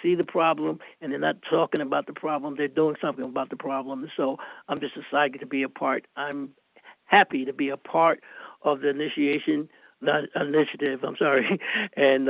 see the problem and they're not talking about the problem. They're doing something about the problem. So I'm just excited to be a part. I'm happy to be a part of the initiation, not initiative. I'm sorry, and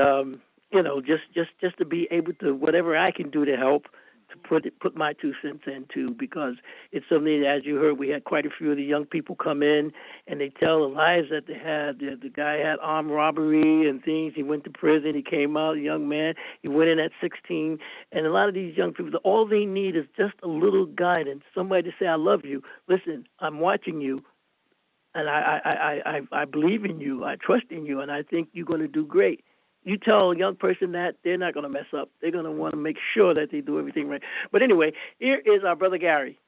just to be able to whatever I can do to help to put my 2 cents into, because it's something, as you heard, we had quite a few of the young people come in and they tell the lives that they had. The guy had armed robbery and things. He went to prison. He came out, a young man. He went in at 16. And a lot of these young people, all they need is just a little guidance, somebody to say, I love you. Listen, I'm watching you. And I believe in you. I trust in you. And I think you're going to do great. You tell a young person that, they're not going to mess up. They're going to want to make sure that they do everything right. But anyway, here is our brother Gary.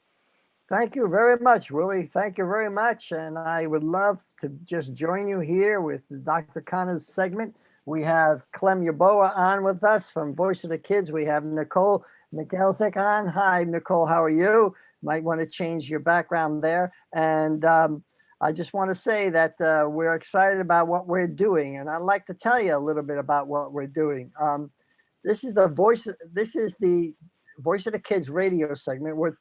Thank you very much, Willie. Thank you very much. And I would love to just join you here with Dr. Khanna's segment. We have Clem Yaboa on with us from Voice of the Kids. We have Nicole Mikelsik on. Hi, Nicole. How are you? Might want to change your background there. And I just want to say that we're excited about what we're doing. And I'd like to tell you a little bit about what we're doing. This is the Voice of the Kids radio segment. We're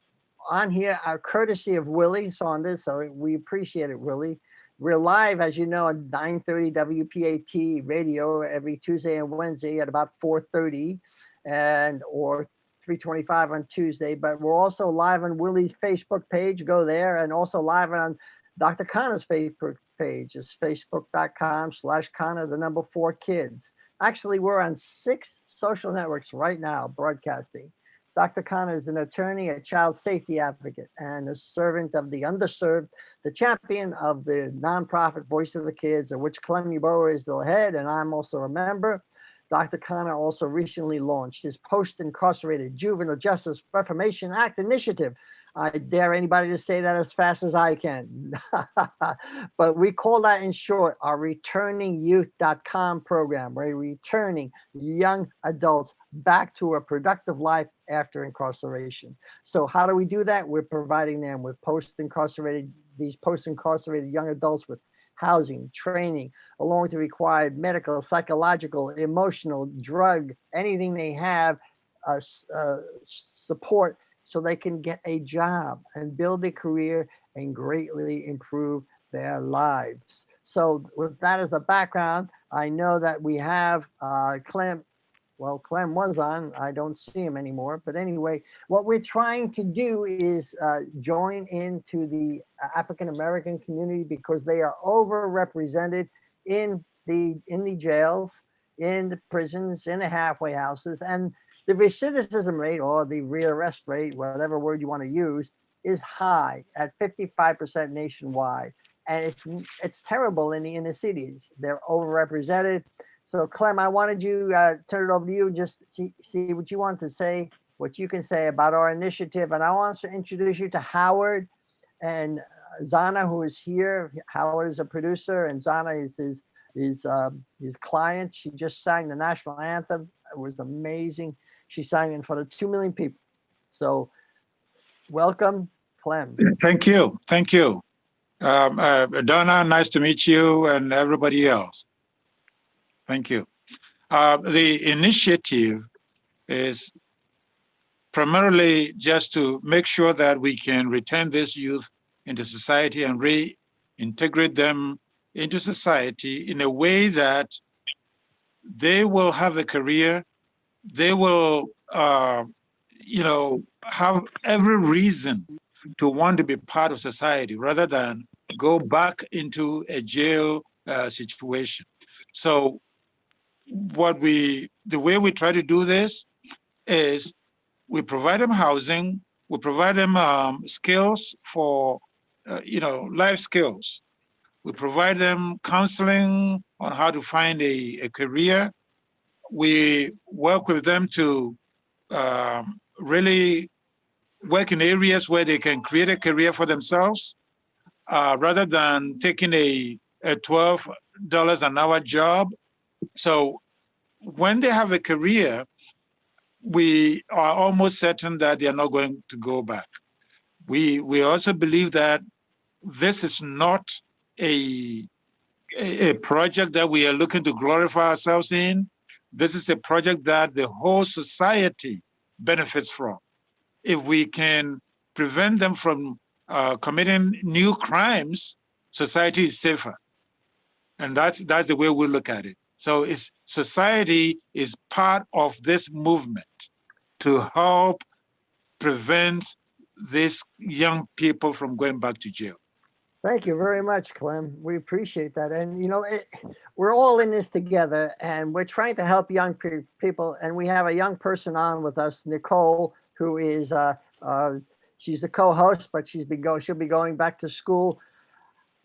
on here, courtesy of Willie Saunders, so we appreciate it, Willie. We're live, as you know, on 9:30 WPAT radio every Tuesday and Wednesday at about 4:30 or 3:25 on Tuesday. But we're also live on Willie's Facebook page. Go there, and also live on Dr. Khanna's Facebook page. It's facebook.com/Khanna, 4 kids. Actually, we're on 6 social networks right now broadcasting. Dr. Khanna is an attorney, a child safety advocate, and a servant of the underserved, the champion of the nonprofit Voice of the Kids, of which Clem Yaboa is the head, and I'm also a member. Dr. Khanna also recently launched his Post-Incarcerated Juvenile Justice Reformation Act initiative. I dare anybody to say that as fast as I can. But we call that in short our returningyouth.com program. We're returning young adults back to a productive life after incarceration. So how do we do that? We're providing them with post-incarcerated young adults with housing, training, along with the required medical, psychological, emotional, drug, anything they have, support, so they can get a job and build a career and greatly improve their lives. So with that as a background, I know that we have Clem. Well, Clem was on. I don't see him anymore. But anyway, what we're trying to do is join into the African-American community, because they are overrepresented in the jails, in the prisons, in the halfway houses. And the recidivism rate, or the rearrest rate, whatever word you want to use, is high at 55% nationwide. And it's terrible in the inner cities. They're overrepresented. So Clem, I wanted you turn it over to you, just see what you want to say, what you can say about our initiative. And I want to introduce you to Howard and Zana, who is here. Howard is a producer, and Zana is his client. She just sang the national anthem. It was amazing. She sang in front of 2 million people. So welcome, Clem. Thank you. Thank you. Donna, nice to meet you, and everybody else. Thank you. The initiative is primarily just to make sure that we can return this youth into society and reintegrate them into society in a way that they will have a career. They will, have every reason to want to be part of society rather than go back into a jail situation. So the way we try to do this is we provide them housing, we provide them skills for, life skills. We provide them counseling on how to find a career. We work with them to really work in areas where they can create a career for themselves, rather than taking a $12 an hour job. So when they have a career, we are almost certain that they are not going to go back. We also believe that this is not a project that we are looking to glorify ourselves in, this is a project that the whole society benefits from. If we can prevent them from committing new crimes, society is safer. And that's the way we look at it. So society is part of this movement to help prevent these young people from going back to jail. Thank you very much, Clem. We appreciate that. And, we're all in this together and we're trying to help young people. And we have a young person on with us, Nicole, who is, she's a co-host, but she'll be going back to school.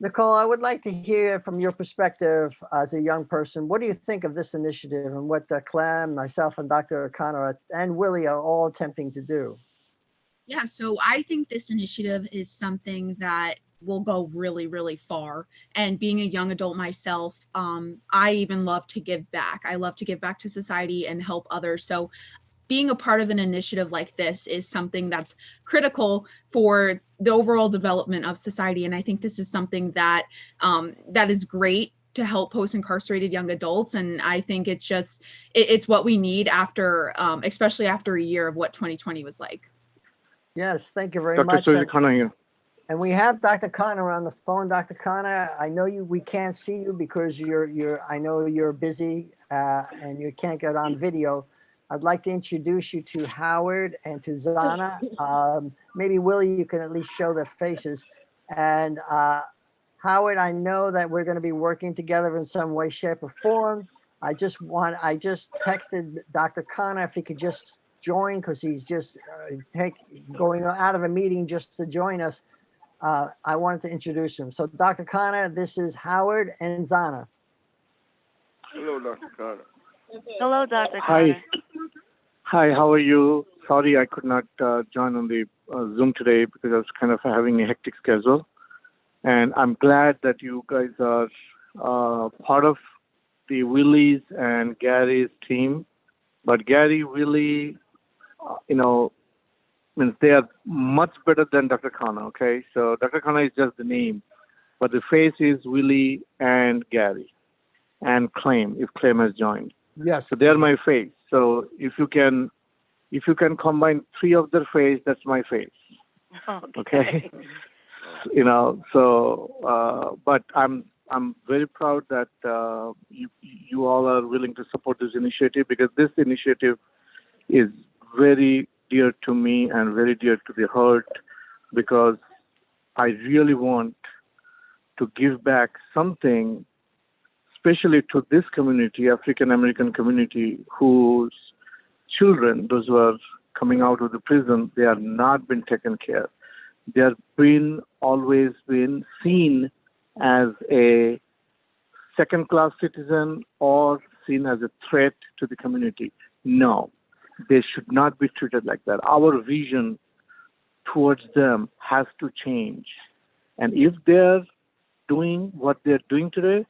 Nicole, I would like to hear from your perspective as a young person. What do you think of this initiative and what Clem, myself, and Dr. Khanna and Willie are all attempting to do? Yeah, so I think this initiative is something that will go really, really far. And being a young adult myself, I even love to give back. I love to give back to society and help others. So being a part of an initiative like this is something that's critical for the overall development of society. And I think this is something that that is great to help post-incarcerated young adults. And I think it's what we need after, especially after a year of what 2020 was like. Yes, thank you very Dr. much. Susie Khanna here. And we have Dr. Khanna on the phone. Dr. Khanna, I know we can't see you because I know you're busy and you can't get on video. I'd like to introduce you to Howard and to Zana. Maybe Willie, you can at least show their faces. And Howard, I know that we're going to be working together in some way, shape, or form. I just texted Dr. Khanna if he could just join because he's just going out of a meeting just to join us. I wanted to introduce him. So Dr. Khanna, this is Howard and Zana. Hello, Dr. Khanna. Hello, Dr. Hi. Hi, how are you? Sorry I could not join on the Zoom today because I was kind of having a hectic schedule. And I'm glad that you guys are part of the Willie's and Gary's team. But Gary, Willie, means they are much better than Dr. Khanna, okay? So Dr. Khanna is just the name, but the face is Willie and Gary and Clem, if Clem has joined. Yes. So they are my face. So if you can combine three of their face, that's my face. Okay. But I'm very proud that you all are willing to support this initiative because this initiative is very dear to me and very dear to the heart because I really want to give back something, especially to this community, African American community, whose children, those who are coming out of the prison, they have not been taken care of. They have always been seen as a second-class citizen or seen as a threat to the community. No, they should not be treated like that. Our vision towards them has to change. And if they're doing what they're doing today,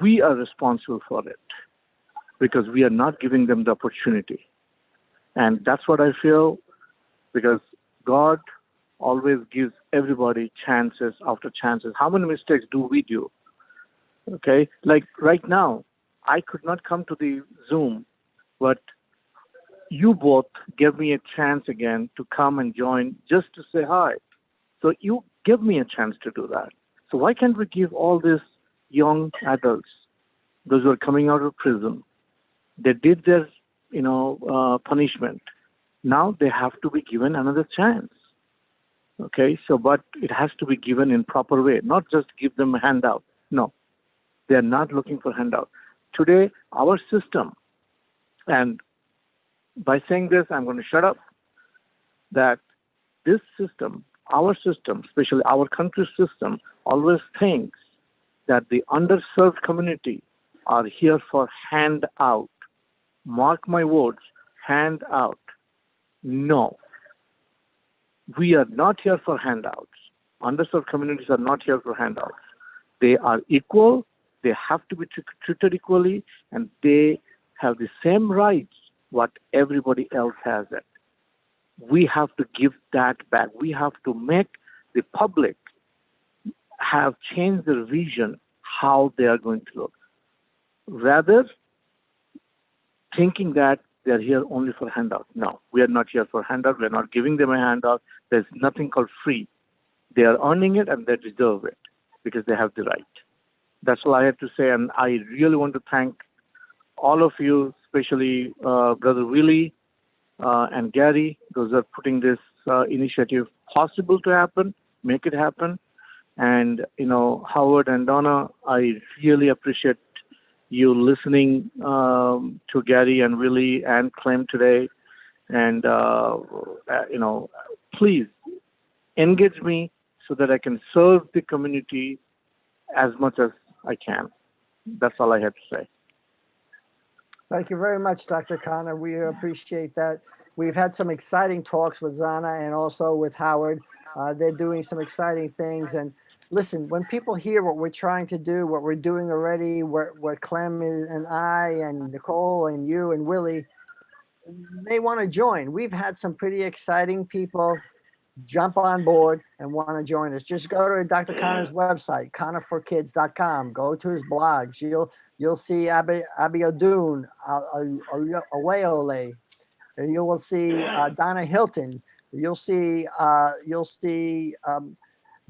we are responsible for it because we are not giving them the opportunity. And that's what I feel because God always gives everybody chances after chances. How many mistakes do we do? Okay, like right now, I could not come to the Zoom, but you both gave me a chance again to come and join just to say hi. So you give me a chance to do that. So why can't we give all these young adults, those who are coming out of prison, they did their, punishment. Now they have to be given another chance. Okay, so but it has to be given in proper way, not just give them a handout. No, they are not looking for handout. Today, our system, and by saying this, I'm going to shut up, that this system, our system, especially our country's system, always thinks that the underserved community are here for handout. Mark my words, handout. No. We are not here for handouts. Underserved communities are not here for handouts. They are equal, they have to be treated equally, and they have the same rights what everybody else has it. We have to give that back. We have to make the public have changed their vision how they are going to look. Rather, thinking that they're here only for handout. No, we are not here for handout. We're not giving them a handout. There's nothing called free. They are earning it and they deserve it because they have the right. That's all I have to say. And I really want to thank all of you, especially Brother Willie and Gary, those are putting this initiative possible to happen, make it happen. And, Howard and Donna, I really appreciate you listening to Gary and Willie and Clem today. And, please engage me so that I can serve the community as much as I can. That's all I have to say. Thank you very much, Dr. Khanna. We appreciate that. We've had some exciting talks with Zana and also with Howard. They're doing some exciting things. And listen, when people hear what we're trying to do, what we're doing already, what Clem and I and Nicole and you and Willie, they want to join. We've had some pretty exciting people jump on board and want to join us. Just go to Dr. Khanna's website, khannaforkids.com. Go to his blogs. You'll see Abiodun, Awayole. You will see Donna Hilton. You'll see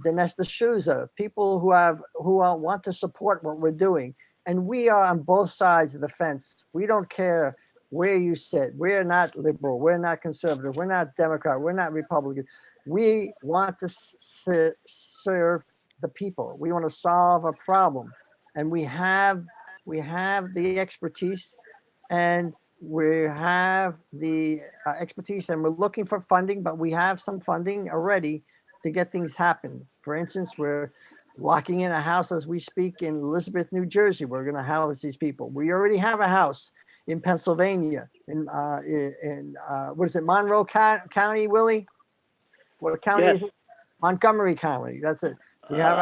Dinesh D'Souza, people who want to support what we're doing. And we are on both sides of the fence. We don't care where you sit. We're not liberal. We're not conservative. We're not Democrat. We're not Republican. We want to serve the people. We want to solve a problem. And we have the expertise, and we have the expertise, and we're looking for funding, but we have some funding already to get things happen. For instance, we're locking in a house as we speak in Elizabeth, New Jersey. We're going to house these people. We already have a house in Pennsylvania, in what is it, Monroe County, Willie? What county is it? Montgomery County. That's it. We have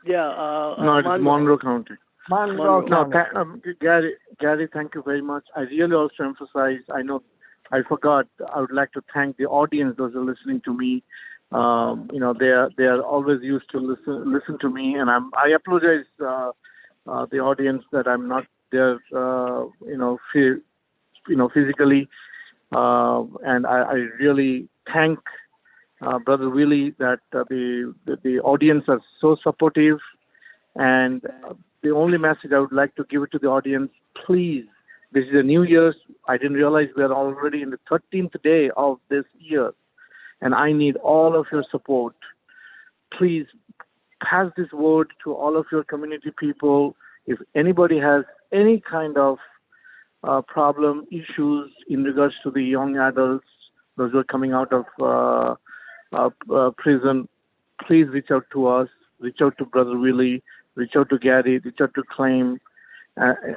no, it's Monroe County. Monroe County. No, Gary, thank you very much. I really also emphasize, I know I forgot, I would like to thank the audience, those who are listening to me. They are always used to listen to me, and I apologize the audience that I'm not there physically, and I really thank Brother Willie that the audience are so supportive. And the only message I would like to give it to the audience, please, this is a New Year's. I didn't realize we are already in the 13th day of this year, and I need all of your support. Please pass this word to all of your community people. If anybody has any kind of problem, issues in regards to the young adults, those who are coming out of prison, please reach out to us, reach out to Brother Willie, reach out to Gary, reach out to Clem,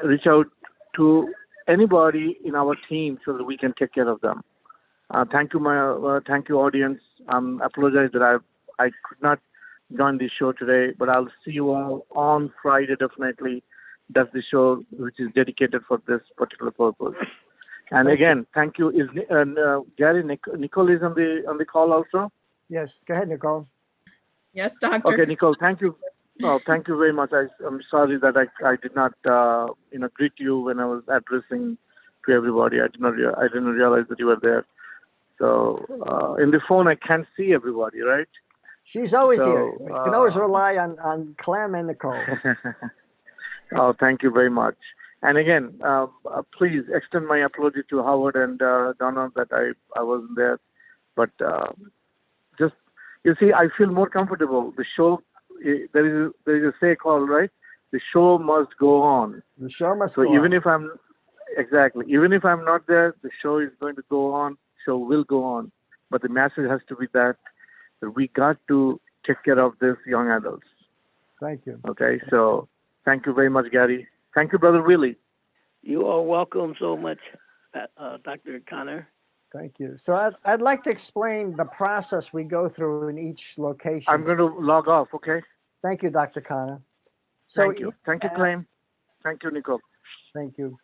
reach out to anybody in our team so that we can take care of them. Thank you, thank you, audience. I apologize that I could not join this show today, but I'll see you all on Friday definitely. That's the show which is dedicated for this particular purpose. And again, thank you. Is Gary, Nicole is on the call also? Yes, go ahead, Nicole. Yes, Doctor. Okay, Nicole, thank you. Oh, thank you very much. I'm sorry that I did not greet you when I was addressing to everybody. I didn't realize that you were there. So in the phone I can't see everybody, right? She's always here. You can always rely on Clem and Nicole. Oh, thank you very much. And again, please extend my apology to Howard and Donna that I wasn't there. But just, you see, I feel more comfortable. The show, there is a say called, right? The show must go on. The show must go on. Even if I'm not there, the show is going to go on. Show will go on. But the message has to be that we got to take care of these young adults. Thank you. Okay, so thank you very much, Gary. Thank you, Brother Willie. You are welcome so much, Dr. Khanna. Thank you. So I'd like to explain the process we go through in each location. I'm going to log off, okay? Thank you, Dr. Khanna. Thank you. Thank you, Clem. Thank you, Nicole. Thank you.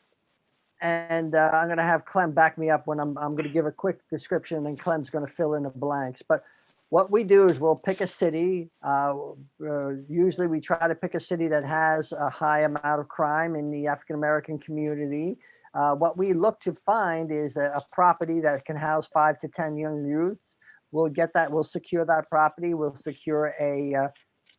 And I'm going to have Clem back me up when I'm going to give a quick description, and then Clem's going to fill in the blanks. But what we do is we'll pick a city. Usually we try to pick a city that has a high amount of crime in the African-American community. What we look to find is a property that can house 5 to 10 young youths. We'll get that. We'll secure that property. We'll secure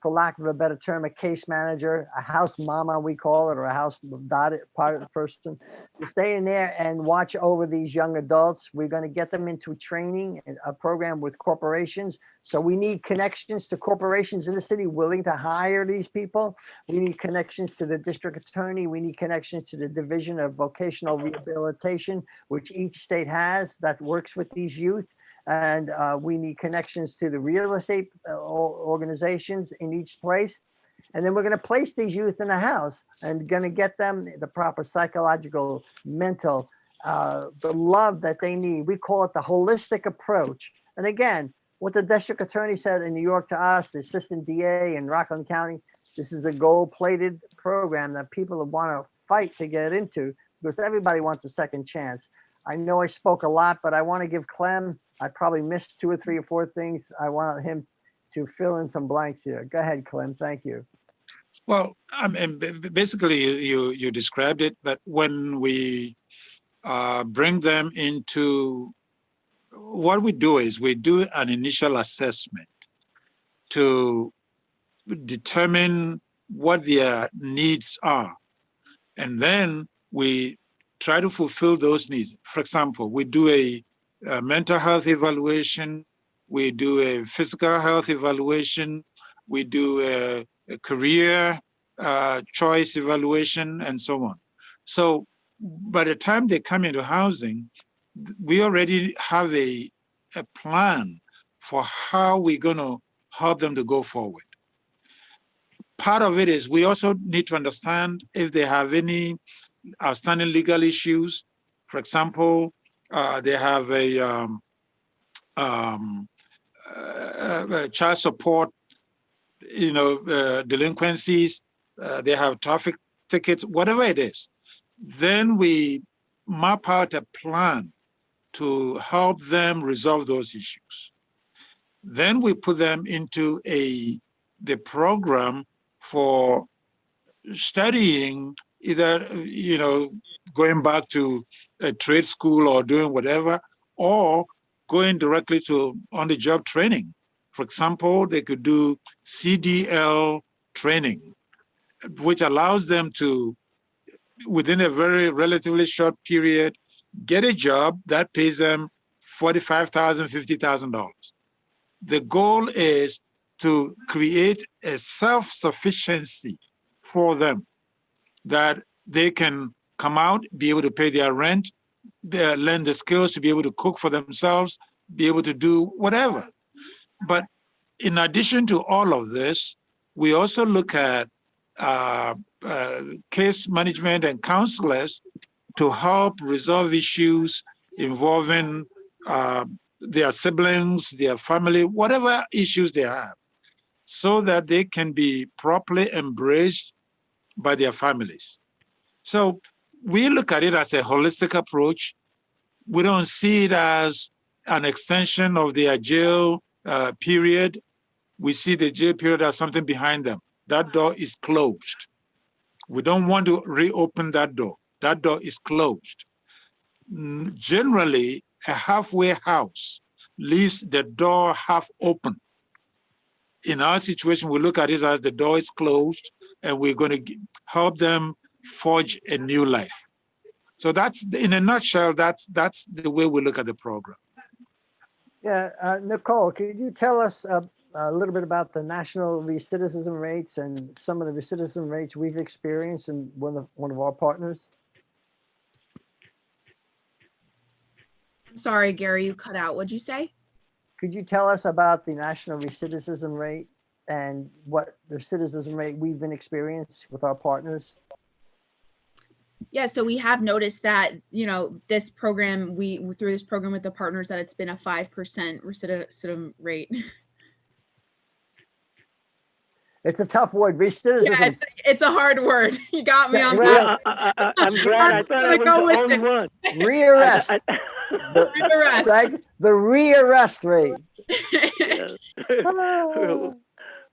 for lack of a better term, a case manager, a house mama, we call it, or a house dotted part of the person to stay in there and watch over these young adults. We're going to get them into training, a program with corporations. So we need connections to corporations in the city willing to hire these people. We need connections to the district attorney. We need connections to the Division of Vocational Rehabilitation, which each state has, that works with these youth. And we need connections to the real estate organizations in each place. And then we're going to place these youth in a house and going to get them the proper psychological, mental, the love that they need. We call it the holistic approach. And again, what the district attorney said in New York to us, the assistant DA in Rockland County, this is a gold-plated program that people want to fight to get into because everybody wants a second chance. I know I spoke a lot, but I want to give Clem, I probably missed 2 or 3 or 4 things. I want him to fill in some blanks here. Go ahead, Clem. Thank you. Well, I mean, basically, you described it, but when we bring them into, what we do is we do an initial assessment to determine what their needs are. And then we try to fulfill those needs. For example, we do a mental health evaluation, we do a physical health evaluation, we do a career choice evaluation, and so on. So by the time they come into housing, we already have a plan for how we're going to help them to go forward. Part of it is we also need to understand if they have any outstanding legal issues. For example, they have a child support, delinquencies. They have traffic tickets, whatever it is. Then we map out a plan to help them resolve those issues. Then we put them into the program for studying, either going back to a trade school or doing whatever, or going directly to on-the-job training. For example, they could do CDL training, which allows them to, within a very relatively short period, get a job that pays them $45,000, $50,000. The goal is to create a self-sufficiency for them, that they can come out, be able to pay their rent, learn the skills to be able to cook for themselves, be able to do whatever. But in addition to all of this, we also look at case management and counselors to help resolve issues involving their siblings, their family, whatever issues they have, so that they can be properly embraced by their families. So we look at it as a holistic approach. We don't see it as an extension of their jail period. We see the jail period as something behind them. That door is closed. We don't want to reopen that door. That door is closed. Generally, a halfway house leaves the door half open. In our situation, we look at it as the door is closed, and we're going to help them forge a new life. So that's, in a nutshell, that's the way we look at the program. Yeah, Nicole, could you tell us a little bit about the national recidivism rates and some of the recidivism rates we've experienced in one of our partners? I'm sorry, Gary, you cut out. What'd you say? Could you tell us about the national recidivism rate and what the recidivism rate we've been experienced with our partners? Yeah, so we have noticed that, this program, through this program with the partners, that it's been a 5% recidivism rate. It's a tough word, recidivism. Yeah, it's a hard word. You got me on that. I'm glad. I thought I was the only one. Rearrest. Rearrest. The rearrest rate. Yes.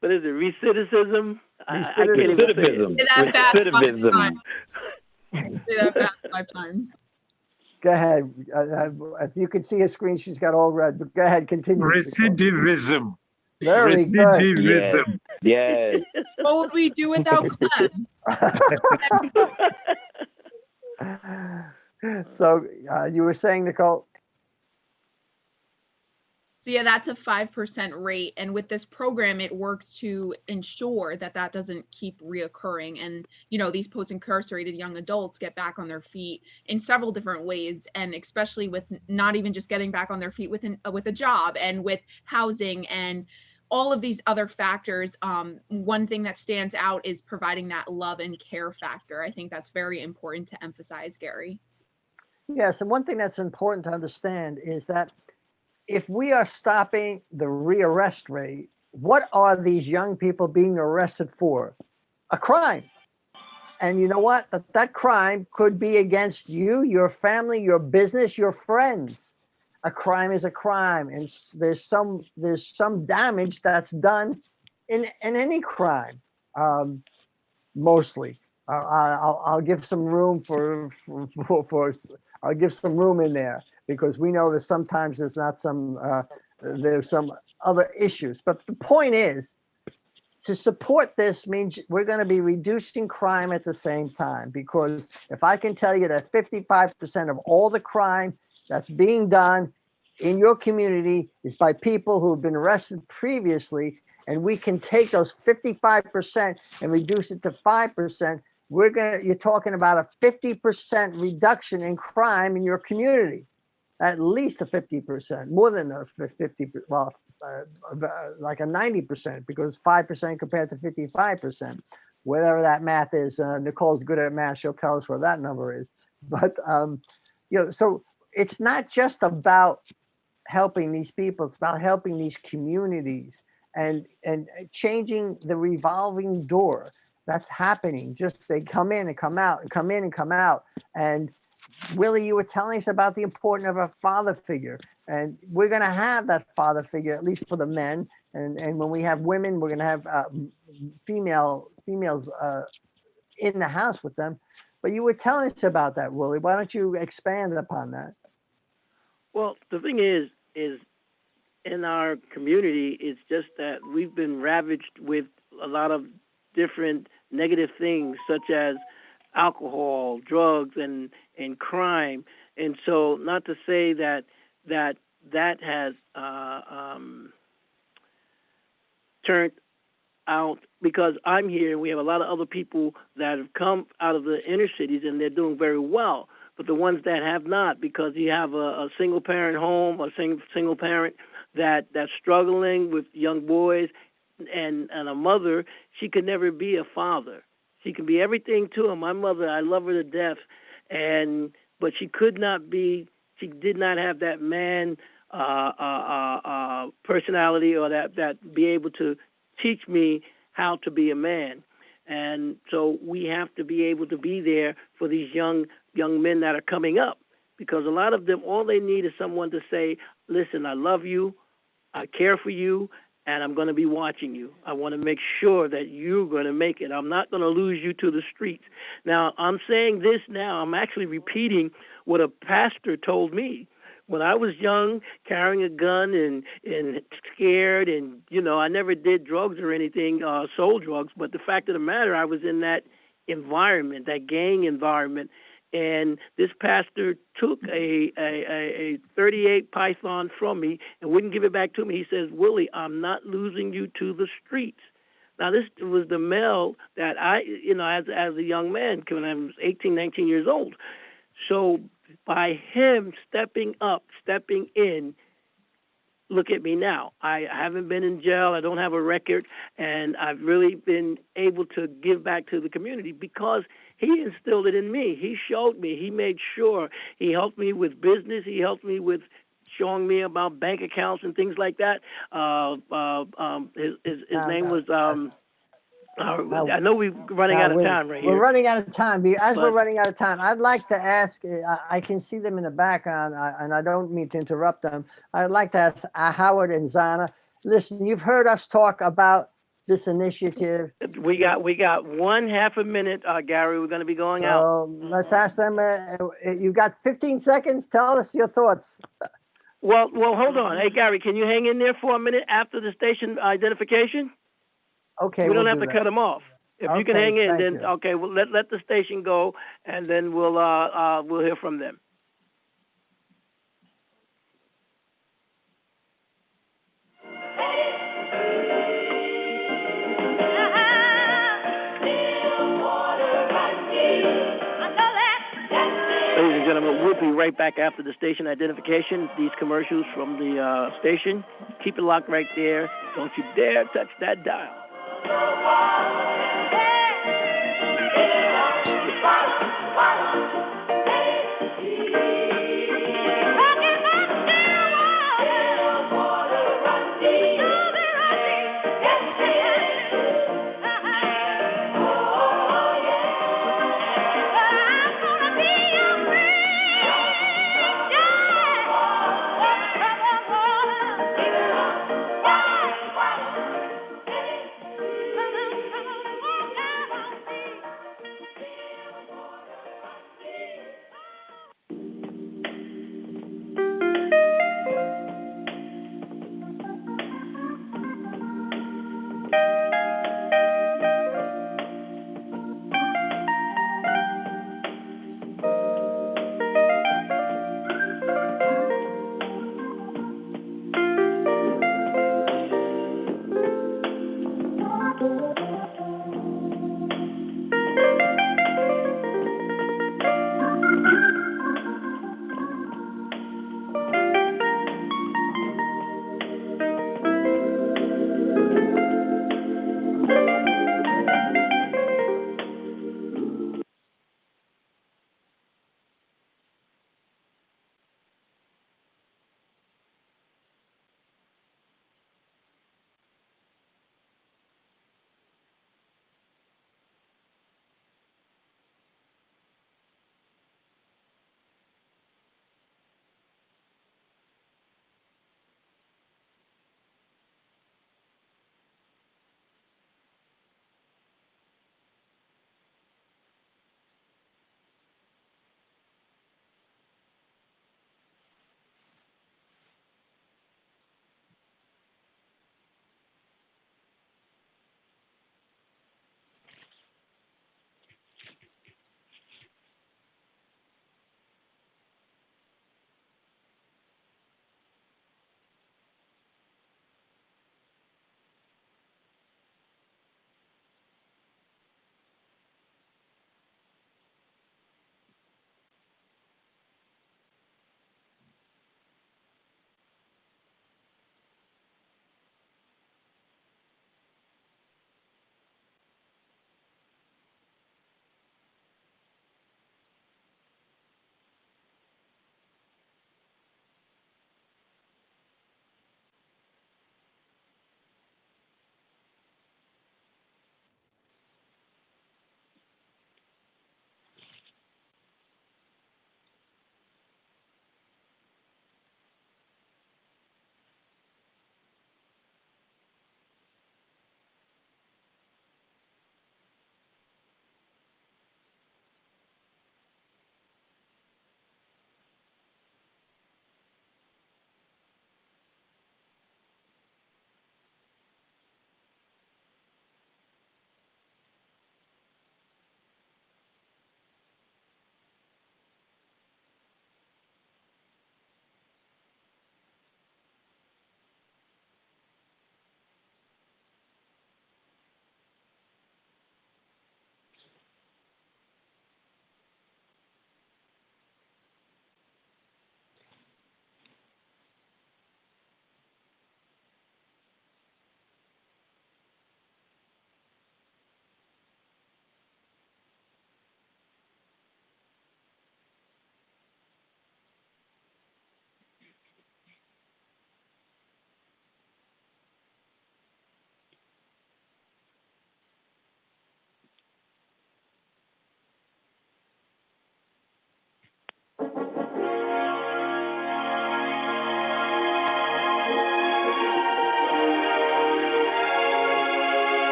What is it? Recidivism? I can't even say it. That fast. Say that fast 5 times. Go ahead. If you can see her screen, she's got all red. But go ahead, continue. Nicole. Recidivism. Very good. Recidivism. Yes. What would we do without Clem? So you were saying, Nicole? So yeah, that's a 5% rate. And with this program, it works to ensure that that doesn't keep reoccurring. And, you know, these post-incarcerated young adults get back on their feet in several different ways. And especially with not even just getting back on their feet with a job and with housing and all of these other factors. One thing that stands out is providing that love and care factor. I think that's very important to emphasize, Gary. Yes, and one thing that's important to understand is that if we are stopping the rearrest rate, what are these young people being arrested for? A crime. And you know what? That crime could be against you, your family, your business, your friends. A crime is a crime, and there's some damage that's done in any crime. Mostly, I'll give some room for I'll give some room in there, because we know that sometimes there's not some there's some other issues. But the point is, to support this means we're going to be reducing crime at the same time, because if I can tell you that 55% of all the crime that's being done in your community is by people who have been arrested previously, and we can take those 55% and reduce it to 5%, you're talking about a 50% reduction in crime in your community. At least a 50%, more than a 50, well, like a 90%, because 5% compared to 55%, whatever that math is. Nicole's good at math; she'll tell us what that number is. But so it's not just about helping these people; it's about helping these communities and changing the revolving door that's happening. Just they come in and come out, and come in and come out. And Willie, you were telling us about the importance of a father figure, and we're going to have that father figure, at least for the men. And when we have women, we're going to have females in the house with them. But you were telling us about that, Willie. Why don't you expand upon that? Well, the thing is in our community, it's just that we've been ravaged with a lot of different negative things, such as alcohol, drugs, and crime. And so, not to say that has turned out, because I'm here and we have a lot of other people that have come out of the inner cities and they're doing very well. But the ones that have not, because you have a single parent home, a single parent that's struggling with young boys, and a mother, she could never be a father. She can be everything to him. My mother, I love her to death, but she could not be. She did not have that man personality, or that be able to teach me how to be a man. And so we have to be able to be there for these young men that are coming up, because a lot of them, all they need is someone to say, "Listen, I love you, I care for you, and I'm going to be watching you. I want to make sure that you're going to make it. I'm not going to lose you to the streets." Now, I'm saying this now. I'm actually repeating what a pastor told me. When I was young, carrying a gun and scared, and, I never did drugs or anything, sold drugs. But the fact of the matter, I was in that environment, that gang environment. And this pastor took a 38 Python from me and wouldn't give it back to me. He says, "Willie, I'm not losing you to the streets." Now, this was the male that I, as a young man, when I was 18, 19 years old. So by him stepping up, stepping in, look at me now. I haven't been in jail. I don't have a record. And I've really been able to give back to the community because he instilled it in me. He showed me. He made sure. He helped me with business. He helped me with showing me about bank accounts and things like that. His name was... I know we're running out of time right here. We're running out of time. We're running out of time, I'd like to ask, I can see them in the background, and I don't mean to interrupt them. I'd like to ask Howard and Zana, listen, you've heard us talk about this initiative. We got one half a minute, Gary. We're going to be going out. So let's ask them. You got 15 seconds. Tell us your thoughts. Well, hold on. Hey, Gary, can you hang in there for a minute after the station identification? Okay, We don't we'll have do to that. cut them off. If you can Okay, hang in, thank then you. okay. Well, let the station go, and then we'll hear from them. Ladies and gentlemen, we'll be right back after the station identification. These commercials from the station. Keep it locked right there. Don't you dare touch that dial.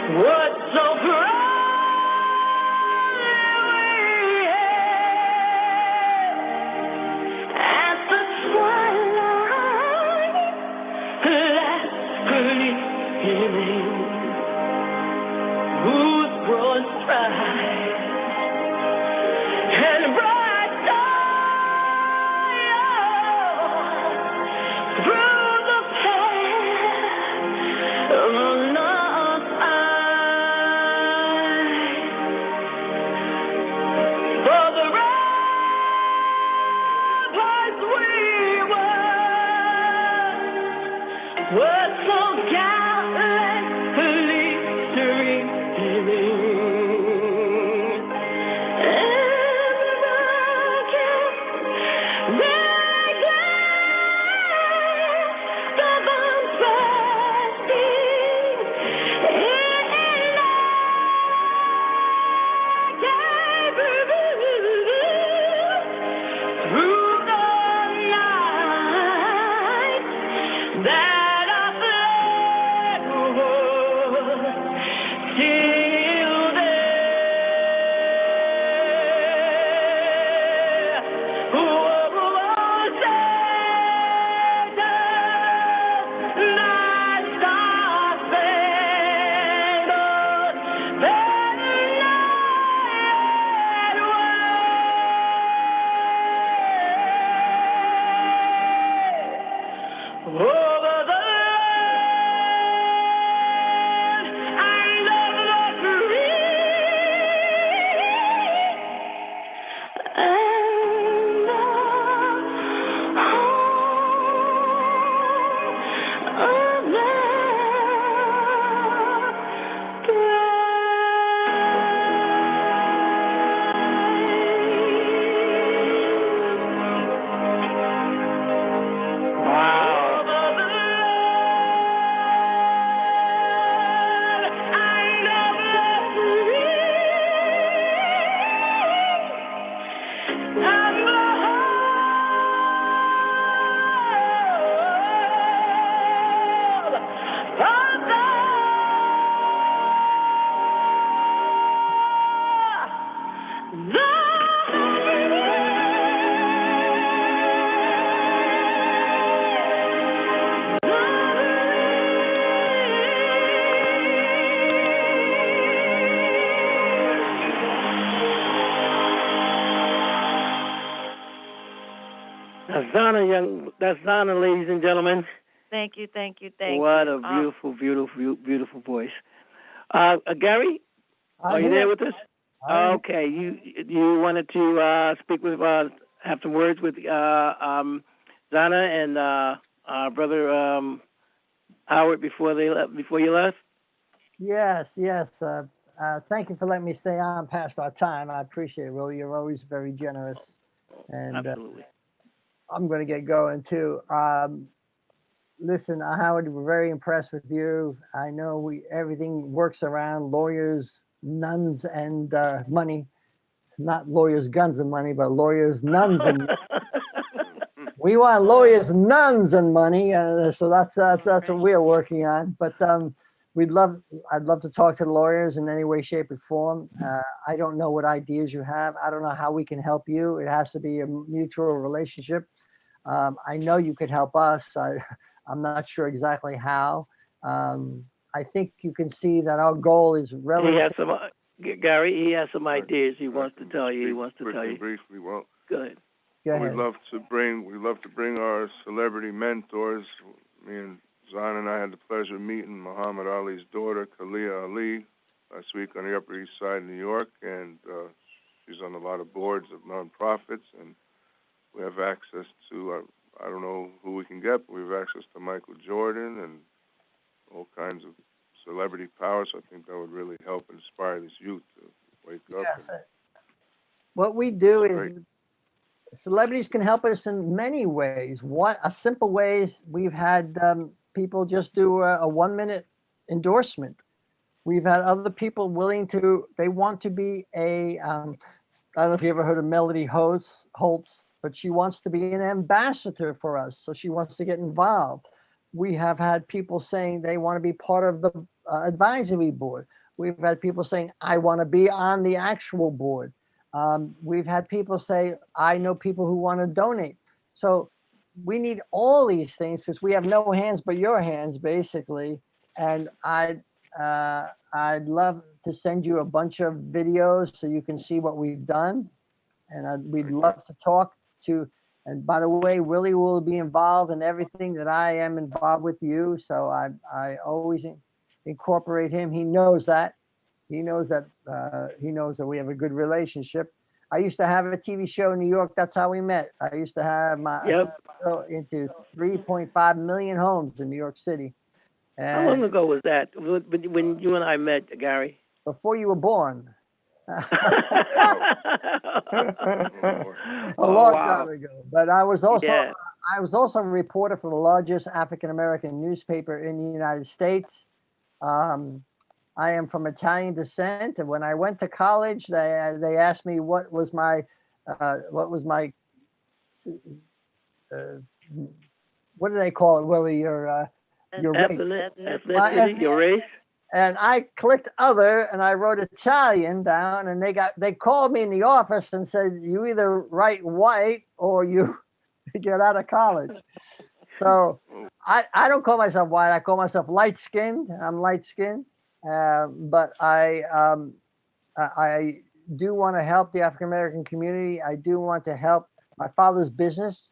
What so proudly at the twilight last evening, whose broad stride and bright star through the path of lost eyes. For the ramparts we were so gallantly streaming, and they glanced upon bursting through the night that I fled till there. Satan, thy star-spangled over the land and of the free and the home of the wow. That's Donna, ladies and gentlemen. Thank you, thank you, thank What you. a beautiful voice. Gary, are you I'm there here. with us? I'm Okay, you wanted to speak with, have some words with Donna and our brother Howard before you left. Yes, yes. Thank you for letting me stay on past our time. I appreciate it, Will. You're always very generous. And Absolutely. I'm going to get going too. Listen, Howard, we're very impressed with you. I know everything works around lawyers, nuns, and money. Not lawyers, guns, and money, but lawyers, nuns, and we want lawyers, nuns, and money. So that's what we're working on. But I'd love to talk to the lawyers in any way, shape, or form. I don't know what ideas you have. I don't know how we can help you. It has to be a mutual relationship. I know you could help us. I'm not sure exactly how. I think you can see that our goal is He relative. has some, Gary. He has some ideas. He wants to tell you. He wants to tell you. Briefly, well, Go ahead. Go we'd ahead. love to bring our celebrity mentors. Me and Zahn and I had the pleasure of meeting Muhammad Ali's daughter, Kalia Ali, last week on the Upper East Side in New York, and she's on a lot of boards of nonprofits, and we have access to, I don't know who we can get, but we have access to Michael Jordan and all kinds of celebrity power, so I think that would really help inspire this youth to wake up. Yes. What we do It's is great. celebrities can help us in many ways. A simple way is we've had people just do a 1 minute endorsement. We've had other people they want to be I don't know if you ever heard of Melody Holtz, but she wants to be an ambassador for us. So she wants to get involved. We have had people saying they want to be part of advisory board. We've had people saying, I want to be on the actual board. We've had people say, I know people who want to donate. So we need all these things because we have no hands but your hands, basically. And I'd love to send you a bunch of videos so you can see what we've done. And we'd Thank you. love to talk to. And by the way, Willie will be involved in everything that I am involved with you. So I always incorporate him. He knows that. He knows that. He knows that we have a good relationship. I used to have a TV show in New York. That's how we met. I used to have my Yep. show into 3.5 million homes in New York City. How long And ago was that? When you and I met, Gary? before you were born. Lord. A Oh long wow. time ago. But Yeah. I was also a reporter for the largest African American newspaper in the United States. Um, I am from Italian descent, and when I went to college, they asked me what was my uh, what do they call it, Willie? Your race. My Ethnicity, your race. and I clicked other and I wrote Italian down and they called me in the office and said, you either write white or you get out of college. So I don't call myself white. I call myself light skinned. I'm light skinned. But I do want to help the African American community. I do want to help. My father's business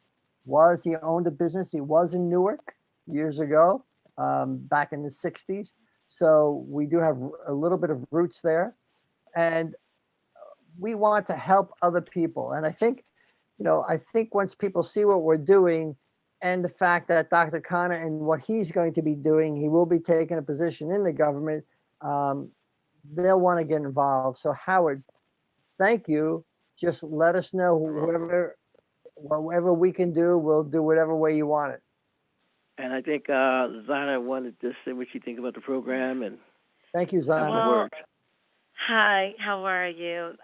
he owned a business. He was in Newark years ago, back in the 60s. So we do have a little bit of roots there. And we want to help other people. And I think once people see what we're doing and the fact that Dr. Khanna and what he's going to be doing, he will be taking a position in the government. Um, they'll want to get involved. So Howard, thank you. Just let us know You're welcome. whatever we can do. We'll do whatever way you want it. And I think Zana wanted to say what she think about the program and Thank you, have some Zana. Well, words. hi, how are you?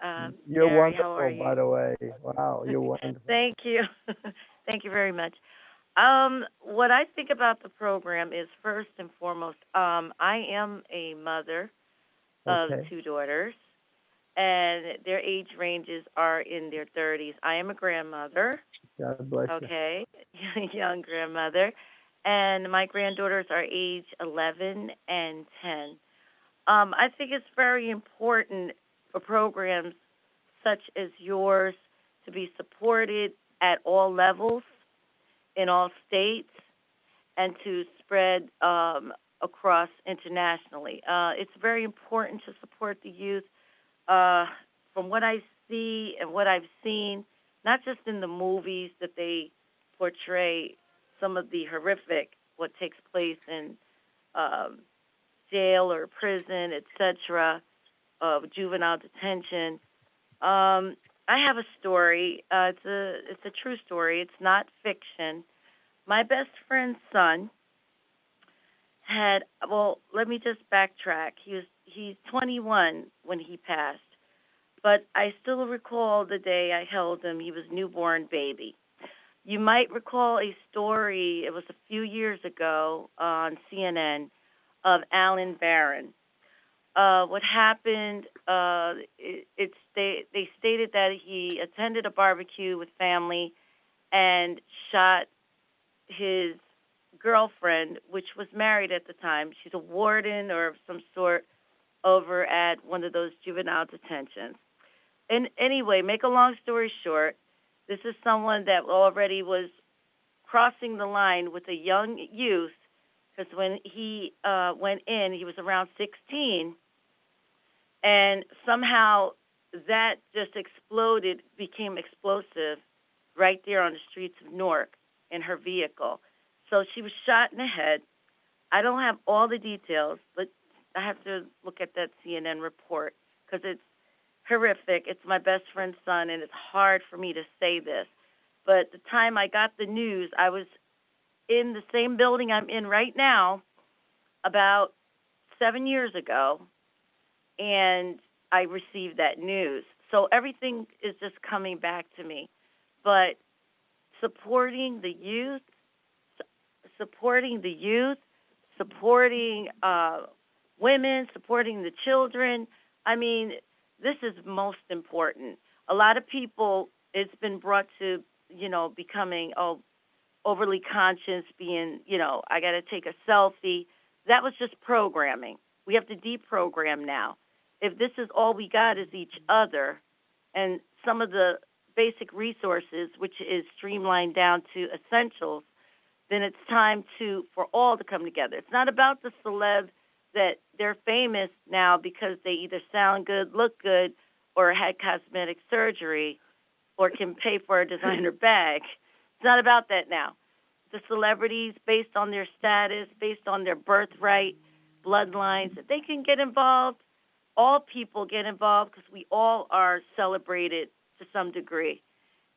You're Gary, how are wonderful, by you? the way. Wow, you're wonderful. Thank you. Thank you very much. What I think about the program is first and foremost, I am a mother of Okay. two daughters, and their age ranges are in their 30s. I am a grandmother, God bless you. okay, young grandmother, and my granddaughters are age 11 and 10. I think it's very important for programs such as yours to be supported at all levels in all states and to spread across internationally. It's very important to support the youth. Uh, from what I see and what I've seen, not just in the movies that they portray some of the horrific what takes place in um, jail or prison, etc., of juvenile detention. I have a story. It's a true story. It's not fiction. My best friend's son had, well, let me just backtrack. He's 21 when he passed, but I still recall the day I held him. He was a newborn baby. You might recall a story. It was a few years ago on CNN of Alan Barron. What happened? They stated that he attended a barbecue with family and shot his girlfriend, which was married at the time. She's a warden or of some sort over at one of those juvenile detentions. And anyway, make a long story short, this is someone that already was crossing the line with a young youth because when he went in, he was around 16, and somehow that just exploded, became explosive right there on the streets of Newark in her vehicle. So she was shot in the head. I don't have all the details, but I have to look at that CNN report because it's horrific. It's my best friend's son, and it's hard for me to say this. But the time I got the news, I was in the same building I'm in right now about 7 years ago, and I received that news. So everything is just coming back to me. But supporting the youth, supporting women, supporting the children. I mean, this is most important. A lot of people, it's been brought to, becoming, overly conscious, being, I got to take a selfie. That was just programming. We have to deprogram now. If this is all we got is each other and some of the basic resources, which is streamlined down to essentials, then it's time for all to come together. It's not about the celeb that they're famous now because they either sound good, look good, or had cosmetic surgery, or can pay for a designer bag. It's not about that now. The celebrities, based on their status, based on their birthright, bloodlines, if they can get involved, all people get involved because we all are celebrated to some degree.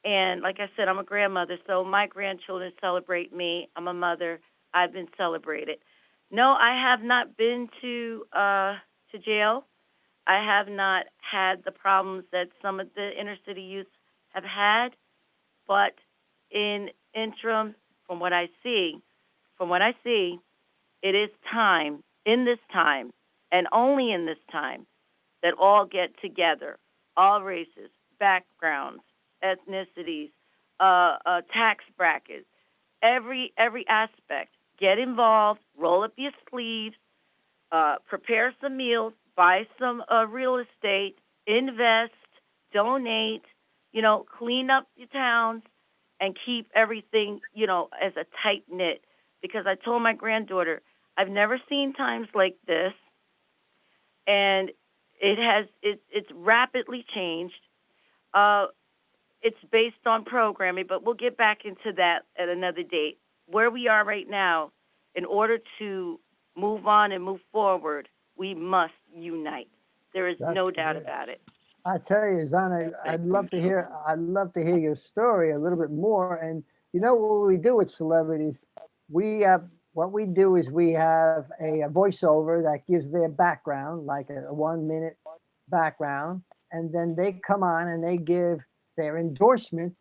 And like I said, I'm a grandmother, so my grandchildren celebrate me. I'm a mother. I've been celebrated. No, I have not been to jail. I have not had the problems that some of the inner city youth have had, but in interim, from what I see, it is time, in this time, and only in this time, that all get together, all races, backgrounds, ethnicities, tax brackets, every aspect. Get involved, roll up your sleeves, prepare some meals, buy some real estate, invest, donate, clean up your towns, and keep everything, as a tight knit. Because I told my granddaughter, I've never seen times like this, and it's rapidly changed. It's based on programming, but we'll get back into that at another date. Where we are right now, in order to move on and move forward, we must unite. There is no doubt about it. I tell you, Zana, I'd love to hear your story a little bit more. And you know what we do with celebrities? We what we do is we have a voiceover that gives their background, like a 1 minute background, and then they come on and they give their endorsement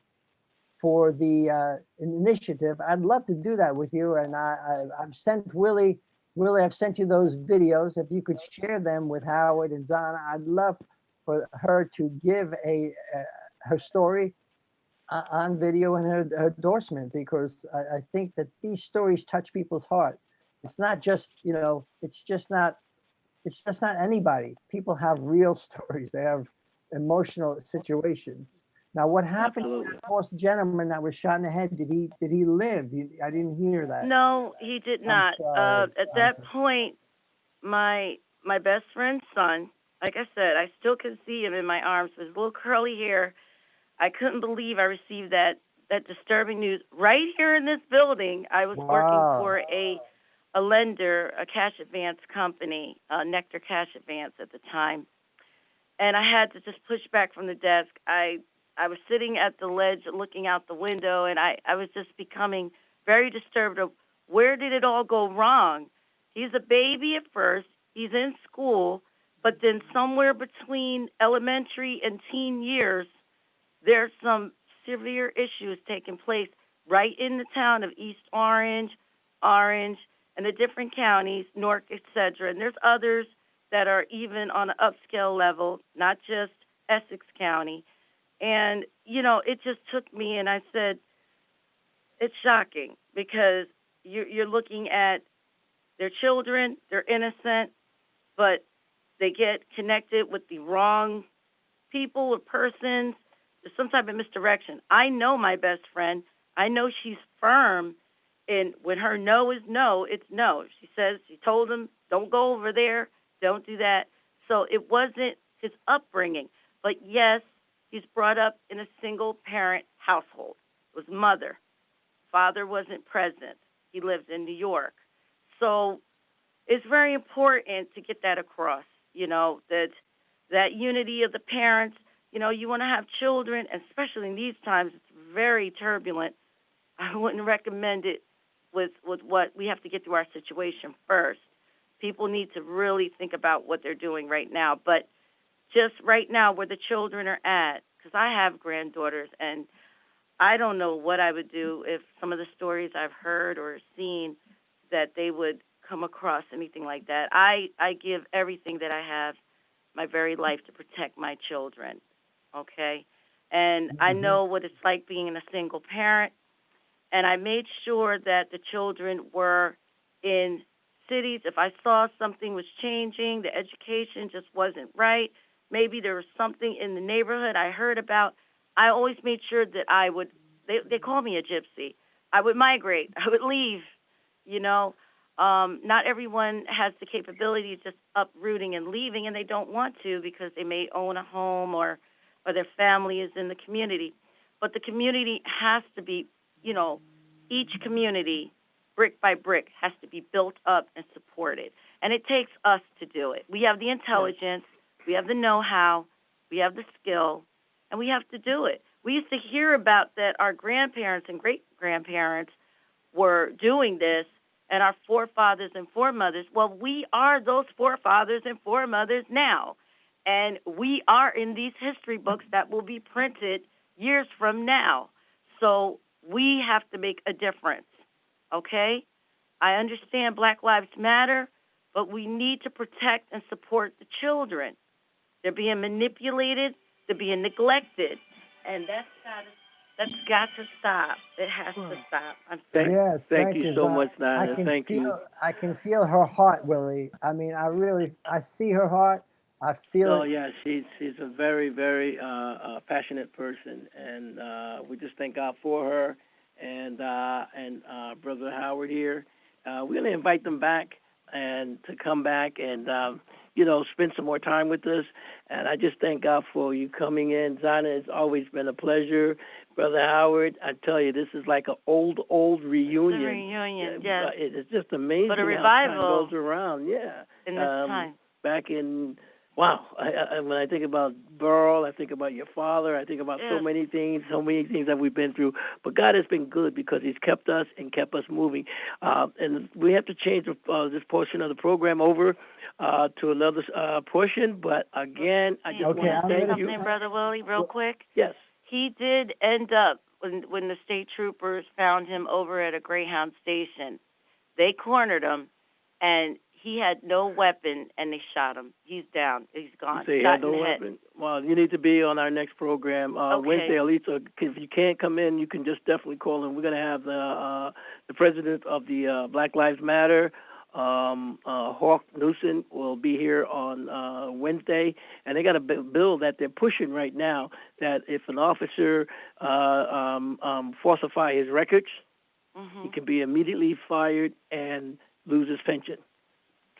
for the initiative. I'd love to do that with you, and I've sent Willie. Willie, I've sent you those videos. If you could share them with Howard and Zana, I'd love for her to give her story on video and her endorsement, because I think that these stories touch people's heart. It's not just it's just not anybody. People have real stories. They have emotional situations. Now, what happened to Absolutely. that horse gentleman that was shot in the head? Did he live? I didn't hear that. No, he did I'm not. sorry. At I'm that sorry. point, my best friend's son, like I said, I still can see him in my arms with his little curly hair. I couldn't believe I received that disturbing news right here in this building. I was working Wow. for a lender, a cash advance company, Nectar Cash Advance at the time, and I had to just push back from the desk. I was sitting at the ledge looking out the window, and I was just becoming very disturbed of where did it all go wrong. He's a baby at first. He's in school, but then somewhere between elementary and teen years, there's some severe issues taking place right in the town of East Orange, Orange, and the different counties, Newark, etc. And there's others that are even on an upscale level, not just Essex County. And, it just took me, and I said, it's shocking because you're looking at their children, they're innocent, but they get connected with the wrong people or persons. There's some type of misdirection. I know my best friend. I know she's firm, and when her no is no, it's no. She told him, don't go over there, don't do that. So it wasn't his upbringing. But yes, he's brought up in a single parent household. It was mother. Father wasn't present. He lived in New York. So it's very important to get that across, that unity of the parents. You want to have children, especially in these times, it's very turbulent. I wouldn't recommend it with what we have to get through our situation first. People need to really think about what they're doing right now. But just right now where the children are at, because I have granddaughters, and I don't know what I would do if some of the stories I've heard or seen that they would come across anything like that. I give everything that I have, my very life, to protect my children. Okay, and I know what it's like being a single parent, and I made sure that the children were in cities. If I saw something was changing, the education just wasn't right, maybe there was something in the neighborhood I heard about, I always made sure that I would, they call me a gypsy. I would migrate. I would leave, you know. Not everyone has the capability of just uprooting and leaving, and they don't want to because they may own a home or their family is in the community. But the community has to be, you know, each community, brick by brick, has to be built up and supported. And it takes us to do it. We have the intelligence, we have the know-how, we have the skill, and we have to do it. We used to hear about that our grandparents and great-grandparents were doing this, and our forefathers and foremothers. Well, we are those forefathers and foremothers now. And we are in these history books that will be printed years from now. So we have to make a difference, okay? I understand Black Lives Matter, but we need to protect and support the children. They're being manipulated, they're being neglected, and that's got to stop. It has to stop. I'm sorry. Yes, Thank you so Zana. much, Nana. Thank you. I can feel her heart, Willie. I mean, I see her heart. I feel Oh it. yeah, she's a very very passionate person, and we just thank God for her and Brother Howard here. We're gonna invite them back and to come back and spend some more time with us. And I just thank God for you coming in, Zana. It's always been a pleasure, Brother Howard. I tell you, this is like an old reunion. The reunion, yes. It's just amazing But a how time revival goes around. Yeah. in this time. Back in wow, when I think about Burl, I think about your father. I think about so Yes. many things that we've been through. But God has been good because He's kept us and kept us moving. And we have to change this portion of the program over to another portion. But again, I just Okay, want I'm to thank gonna you. Something, Brother Willie, real quick. Yes. He did end up when the state troopers found him over at a Greyhound station. They cornered him, and he had no weapon, and they shot him. He's down. He's gone. So he Shot had no in the head. weapon. Well, you need to be on our next program Okay. Wednesday. At least, if you can't come in, you can just definitely call in. We're going to have the president of the Black Lives Matter, Hawk Newsom, will be here on Wednesday, and they got a bill that they're pushing right now that if an officer falsify his records, he can be immediately fired and lose his pension.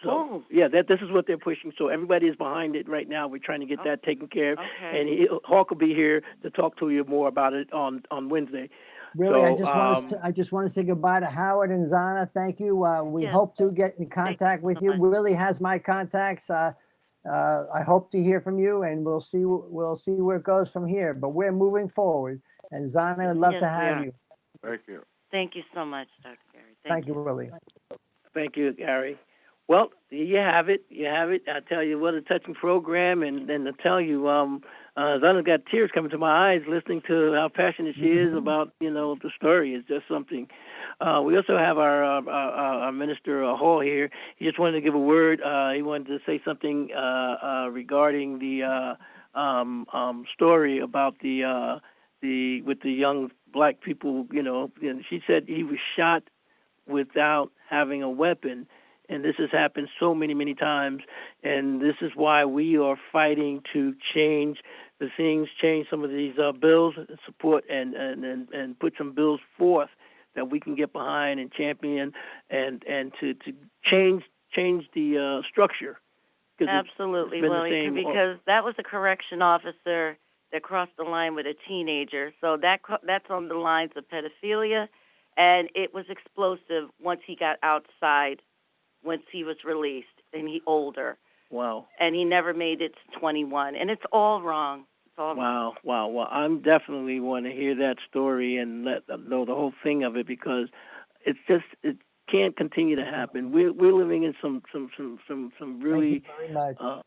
So yeah, this is what they're pushing. So everybody is behind it right now. We're trying to get that taken care of. Okay. And Hawk will be here to talk to you more about it on Wednesday. Really, So, I just want to say goodbye to Howard and Zana. Thank you. We Yes. hope to get in contact with you. Willie has my contacts. I hope to hear from you, and we'll see where it goes from here. But we're moving forward, and Zana would love Yes, to we have are. you. Thank you. Thank you so much, Dr. Gary. Thank you, Willie. thank you, Gary. Well, you have it. You have it. I tell you, what a touching program, and to tell you, Zana's got tears coming to my eyes listening to how passionate she is about, the story. It's just something. We also have our Minister Hall here. He just wanted to give a word. He wanted to say something regarding the story about the with the young black people. And she said he was shot without having a weapon. And this has happened so many times, and this is why we are fighting to change the things, change some of these bills, support and put some bills forth that we can get behind and champion, and to change the structure. Absolutely, Willie, because that was a correction officer that crossed the line with a teenager, so that's on the lines of pedophilia, and it was explosive once he got outside. Once he was released, and he older. Wow. And he never made it to 21, and it's all wrong. It's all wrong. Wow. Well, I'm definitely want to hear that story and let them know the whole thing of it, because it can't continue to happen. We're living in some really Thank you very much.